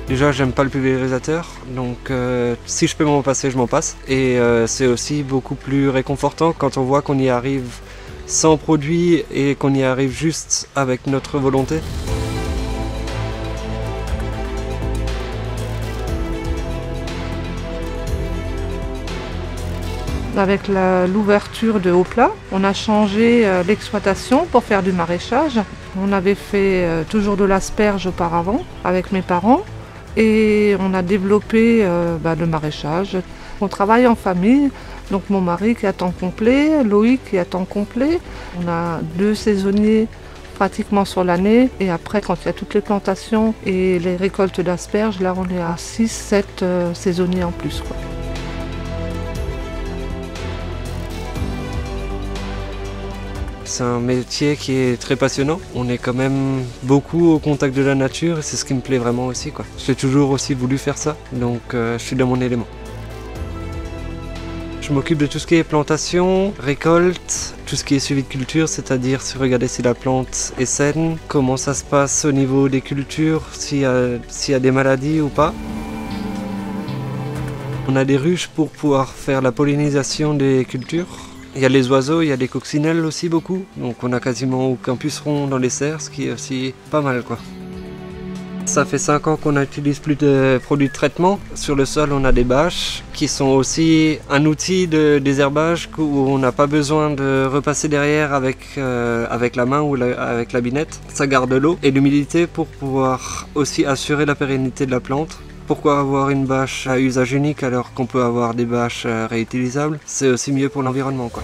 Déjà, j'aime pas le pulvérisateur, donc si je peux m'en passer, je m'en passe. Et c'est aussi beaucoup plus réconfortant quand on voit qu'on y arrive sans produit et qu'on y arrive juste avec notre volonté. Avec l'ouverture de Haut-Plat, on a changé l'exploitation pour faire du maraîchage. On avait fait toujours de l'asperge auparavant avec mes parents et on a développé le maraîchage. On travaille en famille, donc mon mari qui est à temps complet, Loïc qui est à temps complet. On a 2 saisonniers pratiquement sur l'année et après quand il y a toutes les plantations et les récoltes d'asperges, là on est à 6-7 saisonniers en plus, quoi. C'est un métier qui est très passionnant. On est quand même beaucoup au contact de la nature et c'est ce qui me plaît vraiment aussi, quoi. J'ai toujours aussi voulu faire ça, donc je suis dans mon élément. Je m'occupe de tout ce qui est plantation, récolte, tout ce qui est suivi de culture, c'est-à-dire regarder si la plante est saine, comment ça se passe au niveau des cultures, s'il y a des maladies ou pas. On a des ruches pour pouvoir faire la pollinisation des cultures. Il y a les oiseaux, il y a des coccinelles aussi beaucoup, donc on a quasiment aucun puceron dans les serres, ce qui est aussi pas mal, quoi. Ça fait 5 ans qu'on n'utilise plus de produits de traitement. Sur le sol, on a des bâches qui sont aussi un outil de désherbage où on n'a pas besoin de repasser derrière avec la main ou avec la binette. Ça garde l'eau et l'humidité pour pouvoir aussi assurer la pérennité de la plante. Pourquoi avoir une bâche à usage unique alors qu'on peut avoir des bâches réutilisables? C'est aussi mieux pour l'environnement, quoi.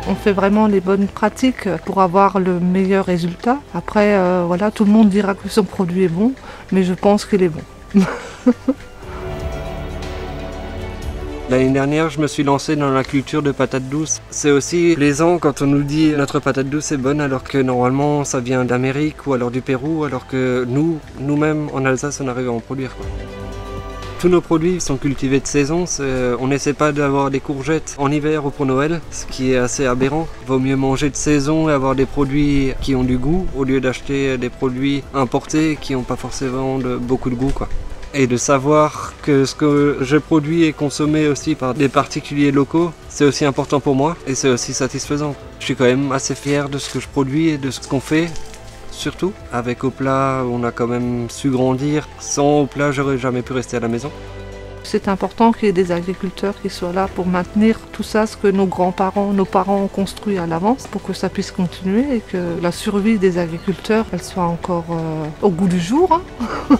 On fait vraiment les bonnes pratiques pour avoir le meilleur résultat. Après, voilà, tout le monde dira que son produit est bon, mais je pense qu'il est bon. L'année dernière, je me suis lancé dans la culture de patates douces. C'est aussi plaisant quand on nous dit notre patate douce est bonne alors que normalement ça vient d'Amérique ou alors du Pérou, alors que nous-mêmes en Alsace on arrive à en produire, quoi. Tous nos produits sont cultivés de saison, on n'essaie pas d'avoir des courgettes en hiver ou pour Noël, ce qui est assez aberrant. Vaut mieux manger de saison et avoir des produits qui ont du goût au lieu d'acheter des produits importés qui n'ont pas forcément beaucoup de goût, quoi. Et de savoir que ce que je produis est consommé aussi par des particuliers locaux, c'est aussi important pour moi et c'est aussi satisfaisant. Je suis quand même assez fier de ce que je produis et de ce qu'on fait. Surtout, avec Haut-Plat, on a quand même su grandir. Sans Haut-Plat, j'aurais jamais pu rester à la maison. C'est important qu'il y ait des agriculteurs qui soient là pour maintenir tout ça, ce que nos grands-parents, nos parents ont construit à l'avance, pour que ça puisse continuer et que la survie des agriculteurs, elle soit encore au goût du jour, hein.